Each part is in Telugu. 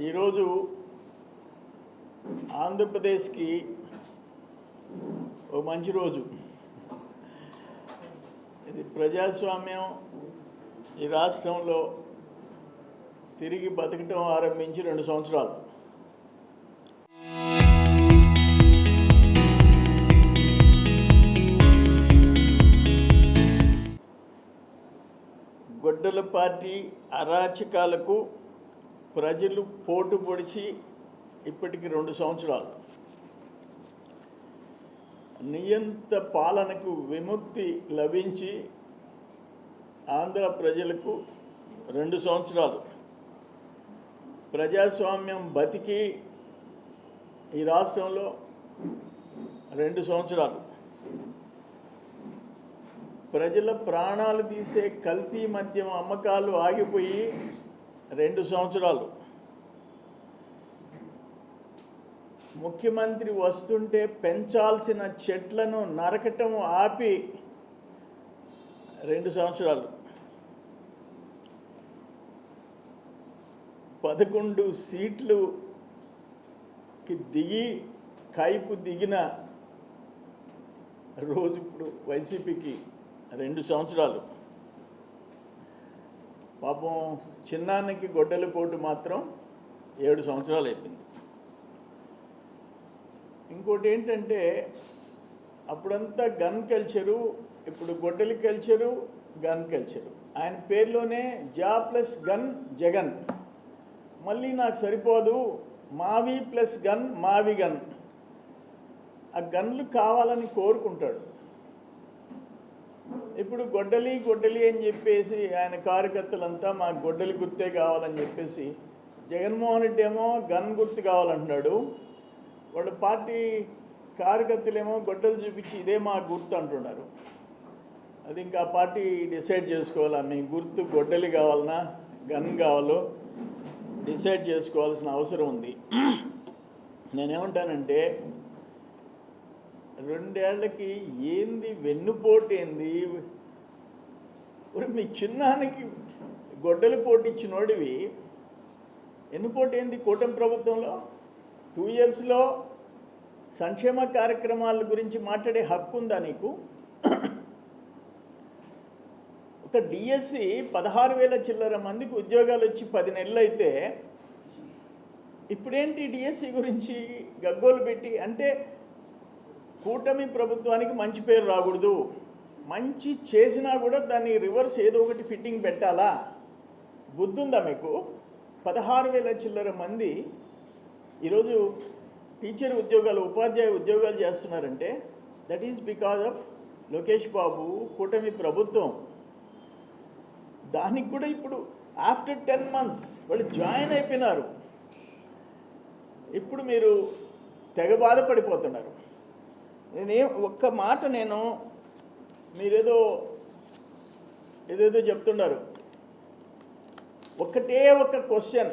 ఈరోజు ఆంధ్రప్రదేశ్కి ఒక మంచి రోజు. ఇది ప్రజాస్వామ్యం ఈ రాష్ట్రంలో తిరిగి బతకటం ఆరంభించి 2 సంవత్సరాలు. గొడ్డల పార్టీ అరాచకాలకు ప్రజలు పోటు పొడిచి ఇప్పటికి 2 సంవత్సరాలు. నియంత పాలనకు విముక్తి లభించి ఆంధ్ర ప్రజలకు 2 సంవత్సరాలు. ప్రజాస్వామ్యం బతికి ఈ రాష్ట్రంలో 2 సంవత్సరాలు. ప్రజల ప్రాణాలు తీసే కల్తీ మద్యం అమ్మకాలు ఆగిపోయి 2 సంవత్సరాలు. ముఖ్యమంత్రి వస్తుంటే పెంచాల్సిన చెట్లను నరకటం ఆపి 2 సంవత్సరాలు. 11 సీట్లుకి దిగి కైపు దిగిన రోజు ఇప్పుడు వైసీపీకి 2 సంవత్సరాలు. పాపం చిన్నానికి గొడ్డలి పోటు మాత్రం 7 సంవత్సరాలు అయిపోయింది. ఇంకోటి ఏంటంటే అప్పుడంతా గన్ కల్చరు, ఇప్పుడు గొడ్డలి కల్చరు, గన్ కల్చరు. ఆయన పేరులోనే జా ప్లస్ గన్ జగన్. మళ్ళీ నాకు సరిపోదు, మావి ప్లస్ గన్ మావి గన్. ఆ గన్లు కావాలని కోరుకుంటాడు. ఇప్పుడు గొడ్డలి గొడ్డలి అని చెప్పేసి ఆయన కార్యకర్తలంతా మాకు గొడ్డలి గుర్తే కావాలని చెప్పేసి, జగన్మోహన్ రెడ్డి ఏమో గన్ గుర్తు కావాలంటున్నాడు. వాళ్ళ పార్టీ కార్యకర్తలేమో గొడ్డలు చూపించి ఇదే మా గుర్తు అంటున్నారు. అది ఇంకా పార్టీ డిసైడ్ చేసుకోవాలా, మీ గుర్తు గొడ్డలి కావాలన్నా గన్ కావాలో డిసైడ్ చేసుకోవాల్సిన అవసరం ఉంది. నేనేమంటానంటే 2 ఏళ్లకి ఏంది వెన్నుపోటు ఏంది? మీ చిన్నానికి గొడ్డలి పోటు ఇచ్చినోడివి వెన్నుపోటు ఏంది? కూటమి ప్రభుత్వంలో 2 ఇయర్స్లో సంక్షేమ కార్యక్రమాల గురించి మాట్లాడే హక్కు ఉందా నీకు? ఒక డిఎస్సి 16,000 చిల్లర మందికి ఉద్యోగాలు వచ్చి 10 నెలలు అయితే ఇప్పుడేంటి డిఎస్సి గురించి గగ్గోలు పెట్టి? అంటే కూటమి ప్రభుత్వానికి మంచి పేరు రాకూడదు, మంచి చేసినా కూడా దాన్ని రివర్స్ ఏదో ఒకటి ఫిట్టింగ్ పెట్టాలా? బుద్ధుందా మీకు? 16,000 చిల్లర మంది ఈరోజు టీచర్ ఉద్యోగాలు, ఉపాధ్యాయ ఉద్యోగాలు చేస్తున్నారంటే that is because of Lokesh Babu, కూటమి ప్రభుత్వం. దానికి కూడా ఇప్పుడు ఆఫ్టర్ 10 months వాళ్ళు జాయిన్ అయిపోయినారు. ఇప్పుడు మీరు తెగ బాధపడిపోతున్నారు. ఒక్క మాట మీరేదో ఏదేదో చెప్తున్నారు. ఒక్కటే ఒక క్వశ్చన్,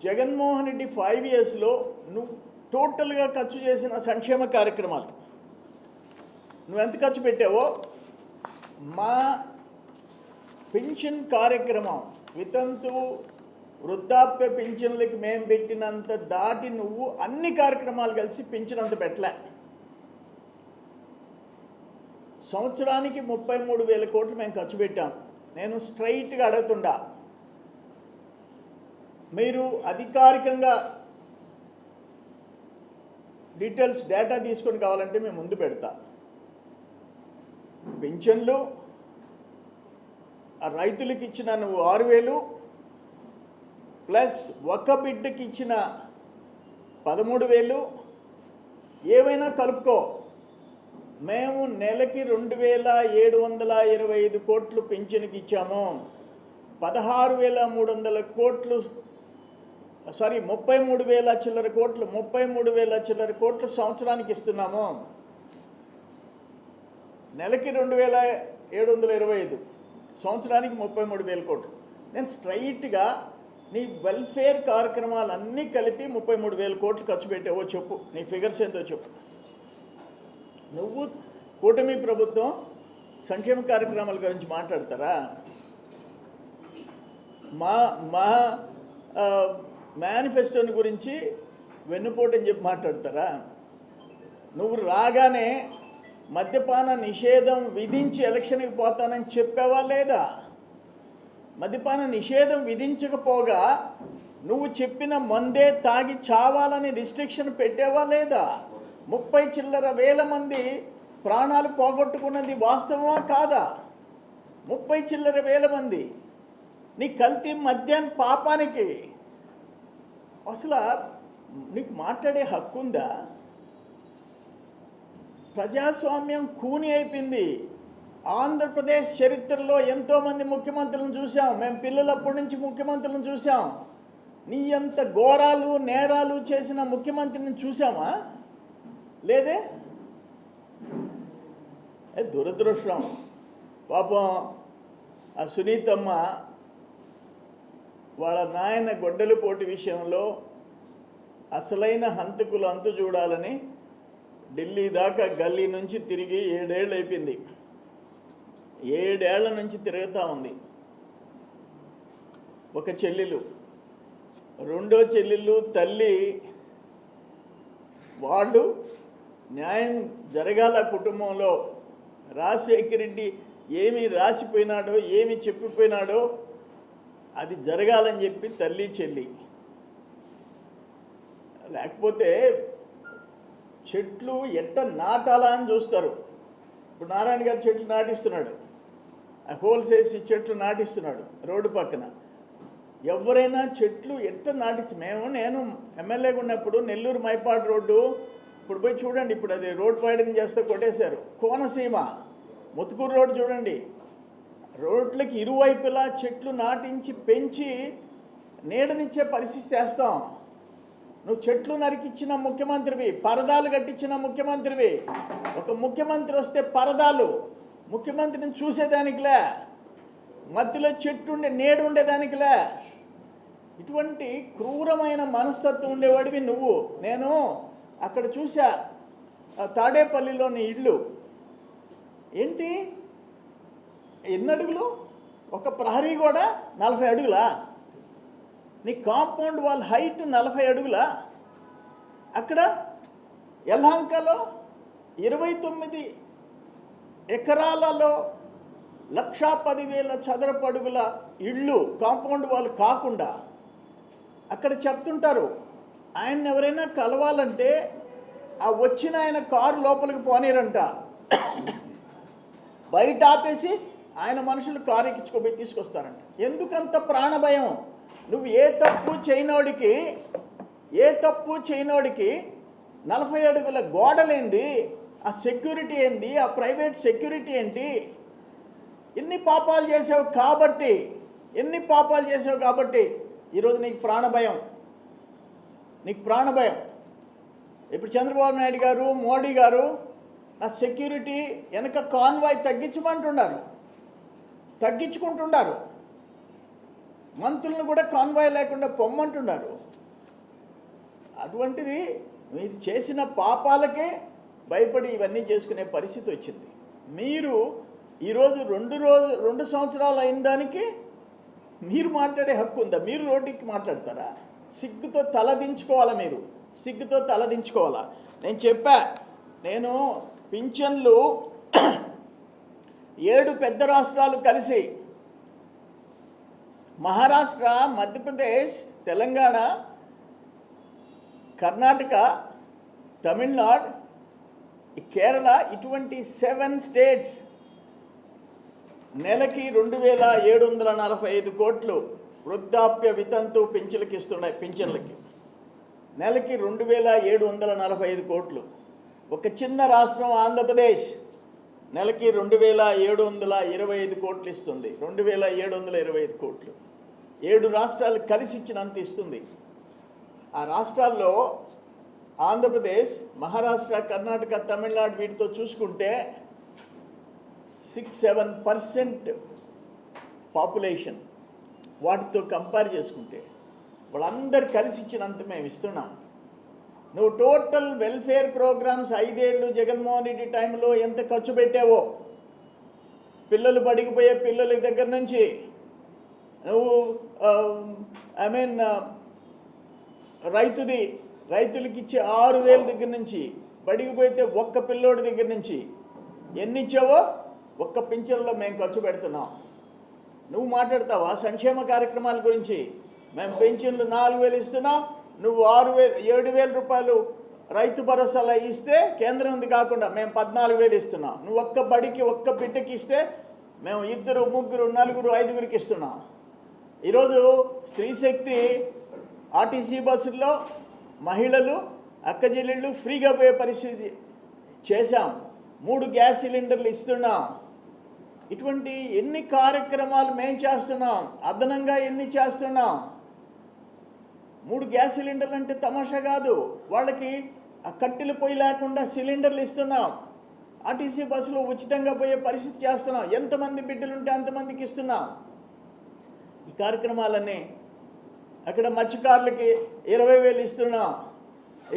జగన్మోహన్ రెడ్డి 5 yearsలో నువ్వు టోటల్గా ఖర్చు చేసిన సంక్షేమ కార్యక్రమాలు నువ్వెంత ఖర్చు పెట్టావో, మా పెన్షన్ కార్యక్రమం, వితంతు వృద్ధాప్య పింఛన్లకి మేము పెట్టినంత దాటి నువ్వు అన్ని కార్యక్రమాలు కలిసి పింఛనంత పెట్టలే. సంవత్సరానికి 33,000 కోట్లు మేము ఖర్చు పెట్టాం. నేను స్ట్రైట్గా అడుగుతుండా, మీరు అధికారికంగా డీటెయిల్స్ డేటా తీసుకొని కావాలంటే మేము ముందు పెడతా. పింఛన్లు ఆ రైతులకు ఇచ్చిన నువ్వు 6,000 ప్లస్ ఒక బిడ్డకి ఇచ్చిన 13,000 ఏవైనా కలుపుకో. మేము నెలకి 2,725 కోట్లు పింఛన్కి ఇచ్చాము. 16,300 కోట్లు 33,000 చిల్లర కోట్లు 33,000 చిల్లర కోట్లు సంవత్సరానికి ఇస్తున్నాము. నెలకి 2,725, సంవత్సరానికి 33,000 కోట్లు. నేను స్ట్రైట్గా నీ వెల్ఫేర్ కార్యక్రమాలన్నీ కలిపి 33,000 కోట్లు ఖర్చు పెట్టావో చెప్పు, నీ ఫిగర్స్ ఏందో చెప్పు. నువ్వు కూటమి ప్రభుత్వం సంక్షేమ కార్యక్రమాల గురించి మాట్లాడతారా? మా మేనిఫెస్టోని గురించి వెన్నుపోటని చెప్పి మాట్లాడతారా? నువ్వు రాగానే మద్యపాన నిషేధం విధించి ఎలక్షన్కి పోతానని చెప్పావా లేదా? మద్యపాన నిషేధం విధించకపోగా నువ్వు చెప్పిన మందే తాగి చావాలని రిస్ట్రిక్షన్ పెట్టావా లేదా? 30 చిల్లర వేల మంది ప్రాణాలు పోగొట్టుకున్నది వాస్తవమా కాదా? 30 చిల్లర వేల మంది నీ కల్తీ మద్యం పాపానికి అసలు నీకు మాట్లాడే హక్కు ఉందా? ప్రజాస్వామ్యం కూని అయిపోయింది. ఆంధ్రప్రదేశ్ చరిత్రలో ఎంతోమంది ముఖ్యమంత్రులను చూసాం. మేము పిల్లలప్పటి నుంచి ముఖ్యమంత్రులను చూసాం. నీ అంత ఘోరాలు నేరాలు చేసిన ముఖ్యమంత్రిని చూసామా? లేదే. దురదృష్టం. పాపం ఆ సునీతమ్మ వాళ్ళ నాయన గొడ్డలి పోటీ విషయంలో అసలైన హంతకులు అంతు చూడాలని ఢిల్లీ దాకా గల్లీ నుంచి తిరిగి 7 ఏళ్ళు అయిపోయింది. 7 ఏళ్ల నుంచి తిరుగుతూ ఉంది. ఒక చెల్లెలు, రెండో చెల్లెలు తల్లి, వాళ్ళు న్యాయం జరగాల కుటుంబంలో. రాజశేఖర రెడ్డి ఏమి రాసిపోయినాడో ఏమి చెప్పిపోయినాడో అది జరగాలని చెప్పి తల్లి చెల్లి. లేకపోతే చెట్లు ఎట్ట నాటాలా అని చూస్తారు. ఇప్పుడు నారాయణ గారు చెట్లు నాటిస్తున్నాడు, హోల్సేల్స్ చెట్లు నాటిస్తున్నాడు రోడ్డు పక్కన. ఎవరైనా చెట్లు ఎట్ట నాటించి నేను ఎమ్మెల్యేగా ఉన్నప్పుడు నెల్లూరు మైపాడు రోడ్డు ఇప్పుడు పోయి చూడండి. ఇప్పుడు అది రోడ్ వైడనింగ్ చేస్తే కొట్టేశారు. కోనసీమ ముత్తుకూరు రోడ్డు చూడండి. రోడ్లకి ఇరువైపులా చెట్లు నాటించి పెంచి నీడనిచ్చే పరిస్థితి చేస్తాం. నువ్వు చెట్లు నరికిచ్చిన ముఖ్యమంత్రివి, పరదాలు కట్టించిన ముఖ్యమంత్రివి. ఒక ముఖ్యమంత్రి వస్తే పరదాలు, ముఖ్యమంత్రిని చూసేదానికిలే, మధ్యలో చెట్టు ఉండే నీడ ఉండేదానికిలే. ఇటువంటి క్రూరమైన మనస్తత్వం ఉండేవాడివి నువ్వు. నేను అక్కడ చూసా తాడేపల్లిలోని ఇల్లు ఏంటి, ఎన్ని అడుగులు? ఒక ప్రహరీ కూడా 40 అడుగులా? నీ కాంపౌండ్ వాల్ హైట్ 40 అడుగులా? అక్కడ యలహంకలో 29 ఎకరాలలో 1,10,000 చదరపు అడుగుల ఇళ్ళు కాంపౌండ్ వాల్ కాకుండా అక్కడ చెప్తుంటారు. ఆయన ఎవరైనా కలవాలంటే ఆ వచ్చిన ఆయన కారు లోపలికి పోనీరంట, బయట ఆపేసి ఆయన మనుషులు కారు ఎక్కించుకోపోయి తీసుకొస్తారంట. ఎందుకంత ప్రాణభయం? నువ్వు ఏ తప్పు చేయనోడికి 40 అడుగుల గోడలేంది, ఆ సెక్యూరిటీ ఏంది, ఆ ప్రైవేట్ సెక్యూరిటీ ఏంటి? ఎన్ని పాపాలు చేసావు కాబట్టి ఈరోజు నీకు ప్రాణభయం. ఇప్పుడు చంద్రబాబు నాయుడు గారు, మోడీ గారు ఆ సెక్యూరిటీ వెనక కాన్వాయ్ తగ్గించుకుంటున్నారు. మంత్రులను కూడా కాన్వాయ్ లేకుండా పొమ్మంటున్నారు. అటువంటిది మీరు చేసిన పాపాలకే భయపడి ఇవన్నీ చేసుకునే పరిస్థితి వచ్చింది. మీరు ఈరోజు 2 సంవత్సరాలు అయిన దానికి మీరు మాట్లాడే హక్కు ఉందా? మీరు రోడ్డుకి మాట్లాడతారా? సిగ్గుతో తలదించుకోవాలా. నేను చెప్పా, నేను పింఛన్లు 7 పెద్ద రాష్ట్రాలు కలిసి మహారాష్ట్ర, మధ్యప్రదేశ్, తెలంగాణ, కర్ణాటక, తమిళనాడు, కేరళ, ఇటువంటి 7 స్టేట్స్ నెలకి 2,745 కోట్లు వృద్ధాప్య వితంతు పింఛన్లకి ఇస్తున్నాయి. పింఛన్లకి నెలకి 2,745 కోట్లు. ఒక చిన్న రాష్ట్రం ఆంధ్రప్రదేశ్ నెలకి 2,725 కోట్లు ఇస్తుంది. 2,725 కోట్లు 7 రాష్ట్రాలు కలిసి ఇచ్చినంత ఇస్తుంది. ఆ రాష్ట్రాల్లో ఆంధ్రప్రదేశ్, మహారాష్ట్ర, కర్ణాటక, తమిళనాడు వీటితో చూసుకుంటే 6-7% పాపులేషన్. వాటితో కంపేర్ చేసుకుంటే వాళ్ళందరూ కలిసి ఇచ్చినంత మేము ఇస్తున్నాం. నువ్వు టోటల్ వెల్ఫేర్ ప్రోగ్రామ్స్ 5 ఏళ్ళు జగన్మోహన్ రెడ్డి టైంలో ఎంత ఖర్చు పెట్టావో, పిల్లలు బడికిపోయే పిల్లల దగ్గర నుంచి నువ్వు ఐ మీన్ రైతులకి ఇచ్చే 6,000 దగ్గర నుంచి బడికి పోతే ఒక్క పిల్లోడి దగ్గర నుంచి ఎన్ని ఇచ్చావో ఒక్క పింఛన్లో మేము ఖర్చు పెడుతున్నాం. నువ్వు మాట్లాడతావా సంక్షేమ కార్యక్రమాల గురించి? మేము పెన్షన్లు 4,000 ఇస్తున్నాం, నువ్వు 7,000 రూపాయలు రైతు భరోసాలో ఇస్తే కేంద్రం ఉంది కాకుండా మేము 14,000 ఇస్తున్నాం. నువ్వు ఒక్క బడికి ఒక్క బిడ్డకి ఇస్తే మేము 2, 3, 4, 5గురికి ఇస్తున్నాం. ఈరోజు స్త్రీశక్తి ఆర్టీసీ బస్సుల్లో మహిళలు అక్కచెల్లెళ్ళు ఫ్రీగా పోయే పరిస్థితి చేశాం. 3 గ్యాస్ సిలిండర్లు ఇస్తున్నాం. ఇటువంటి ఎన్ని కార్యక్రమాలు మేము చేస్తున్నాం, అదనంగా ఎన్ని చేస్తున్నాం. 3 గ్యాస్ సిలిండర్లు అంటే తమాషా కాదు. వాళ్ళకి ఆ కట్టెలు పొయ్యి లేకుండా సిలిండర్లు ఇస్తున్నాం. ఆర్టీసీ బస్సులో ఉచితంగా పోయే పరిస్థితి చేస్తున్నాం. ఎంతమంది బిడ్డలు ఉంటే అంతమందికి ఇస్తున్నాం. ఈ కార్యక్రమాలన్నీ అక్కడ మత్స్యకారులకి 20,000 ఇస్తున్నాం.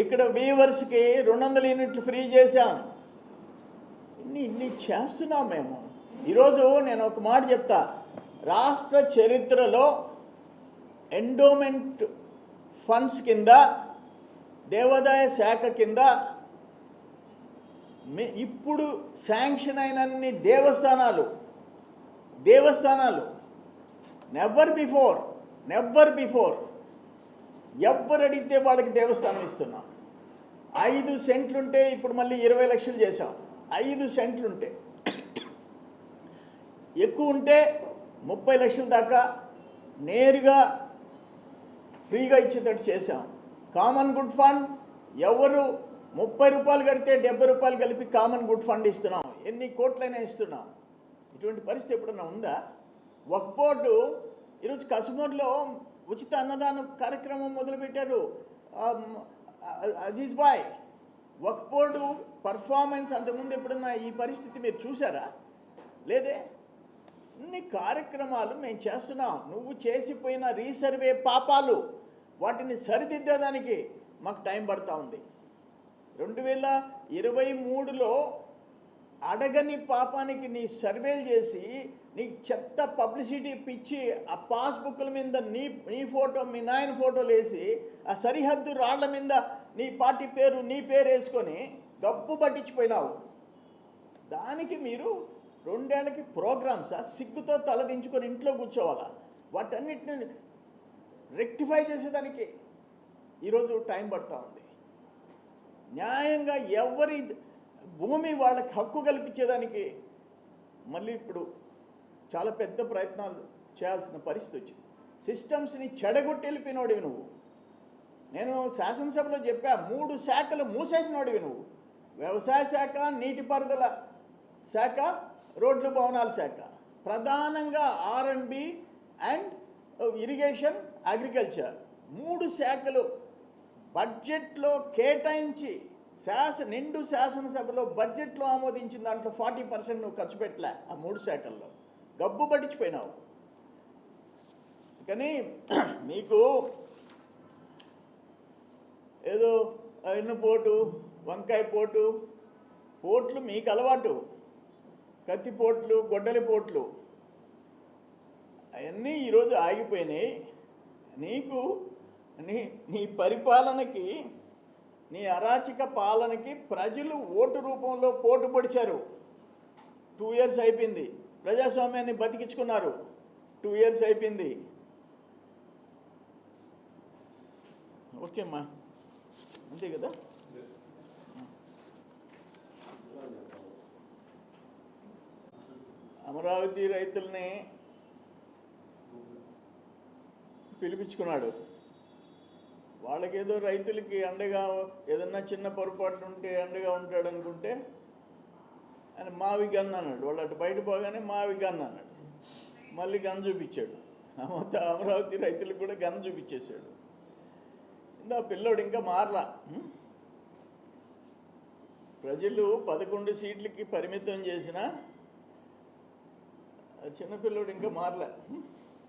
ఇక్కడ వీవర్స్కి 200 యూనిట్లు ఫ్రీ చేశాం. ఇన్ని చేస్తున్నాం మేము. ఈరోజు నేను ఒక మాట చెప్తా, రాష్ట్ర చరిత్రలో ఎండోమెంట్ ఫండ్స్ కింద దేవాదాయ శాఖ కింద ఇప్పుడు శాంక్షన్ అయినన్ని దేవస్థానాలు నెవర్ బిఫోర్ ఎవ్వరు అడిగితే వాళ్ళకి దేవస్థానం ఇస్తున్నాం. 5 సెంట్లుంటే ఇప్పుడు మళ్ళీ 20 లక్షలు చేశాం. 5 సెంట్లుంటే, ఎక్కువ ఉంటే 30 లక్షల దాకా నేరుగా ఫ్రీగా ఇచ్చేటట్టు చేశాం. కామన్ గుడ్ ఫండ్ ఎవరు 30 రూపాయలు కడితే 70 రూపాయలు కలిపి కామన్ గుడ్ ఫండ్ ఇస్తున్నాం. ఎన్ని కోట్లైనా ఇస్తున్నాం. ఇటువంటి పరిస్థితి ఎప్పుడన్నా ఉందా? వక్ఫ్ బోర్డు ఈరోజు కశ్మీర్లో ఉచిత అన్నదాన కార్యక్రమం మొదలుపెట్టారు. అజీజ్ బాయ్, వక్ఫ్ బోర్డు పర్ఫార్మెన్స్ అంతకుముందు ఎప్పుడన్నా ఈ పరిస్థితి మీరు చూసారా? లేదే. ఇన్ని కార్యక్రమాలు మేము చేస్తున్నాం. నువ్వు చేసిపోయిన రీసర్వే పాపాలు వాటిని సరిదిద్దేదానికి మాకు టైం పడుతూ ఉంది. 2023లో అడగని పాపానికి నీ సర్వేలు చేసి నీ చెత్త పబ్లిసిటీ పిచ్చి ఆ పాస్బుక్ల మీద నీ ఫోటో మీ నాయన ఫోటోలు వేసి ఆ సరిహద్దు రాళ్ల మీద నీ పార్టీ పేరు నీ పేరు వేసుకొని గబ్బు పట్టించిపోయినావు. దానికి మీరు 2 ఏళ్ళకి ప్రోగ్రామ్సా? సిగ్గుతో తలదించుకొని ఇంట్లో కూర్చోవాలా? వాటన్నిటిని రెక్టిఫై చేసేదానికి ఈరోజు టైం పడుతూ ఉంది. న్యాయంగా ఎవరి భూమి వాళ్ళకి హక్కు కల్పించేదానికి మళ్ళీ ఇప్పుడు చాలా పెద్ద ప్రయత్నాలు చేయాల్సిన పరిస్థితి వచ్చింది. సిస్టమ్స్ని చెడగొట్టెళ్ళిపోయినోడివి నువ్వు. నేను శాసనసభలో చెప్పా, 3 శాఖలు మూసేసినోడివి నువ్వు. వ్యవసాయ శాఖ, నీటిపారుదల శాఖ, రోడ్లు భవనాల శాఖ, ప్రధానంగా R&B అండ్ ఇరిగేషన్, అగ్రికల్చర్ 3 శాఖలు బడ్జెట్లో కేటాయించి నిండు శాసనసభలో బడ్జెట్లో ఆమోదించిన దాంట్లో 40% నువ్వు ఖర్చు పెట్టలే. ఆ 3 శాఖల్లో గబ్బు పట్టించిపోయినావు. కానీ మీకు ఏదో ఎన్నుపోటు, వంకాయ పోట్లు మీకు అలవాటు. కత్తిపోట్లు, గొడ్డలి పోట్లు అవన్నీ ఈరోజు ఆగిపోయినాయి. నీకు నీ పరిపాలనకి, నీ అరాచక పాలనకి ప్రజలు ఓటు రూపంలో పోటు పొడిచారు. 2 ఇయర్స్ అయిపోయింది. ప్రజాస్వామ్యాన్ని బతికించుకున్నారు. 2 ఇయర్స్ అయిపోయింది. ఓకేమ్మా, అంతే కదా. అమరావతి రైతుల్ని పిలిపించుకున్నాడు. వాళ్ళకేదో రైతులకి అండగా ఏదన్నా చిన్న పొరపాటు ఉంటే అండగా ఉంటాడు అనుకుంటే ఆయన మావి గన్ అన్నాడు. వాళ్ళు అటు బయట పోగానే మావి గన్ అన్నాడు. మళ్ళీ గన్ చూపించాడు. అమరావతి రైతులకు కూడా గన్ చూపించేశాడు. ఇంకా పిల్లోడు ఇంకా మారలా. ప్రజలు 11 సీట్లకి పరిమితం చేసిన చిన్నపిల్లోడు ఇంకా మారలే.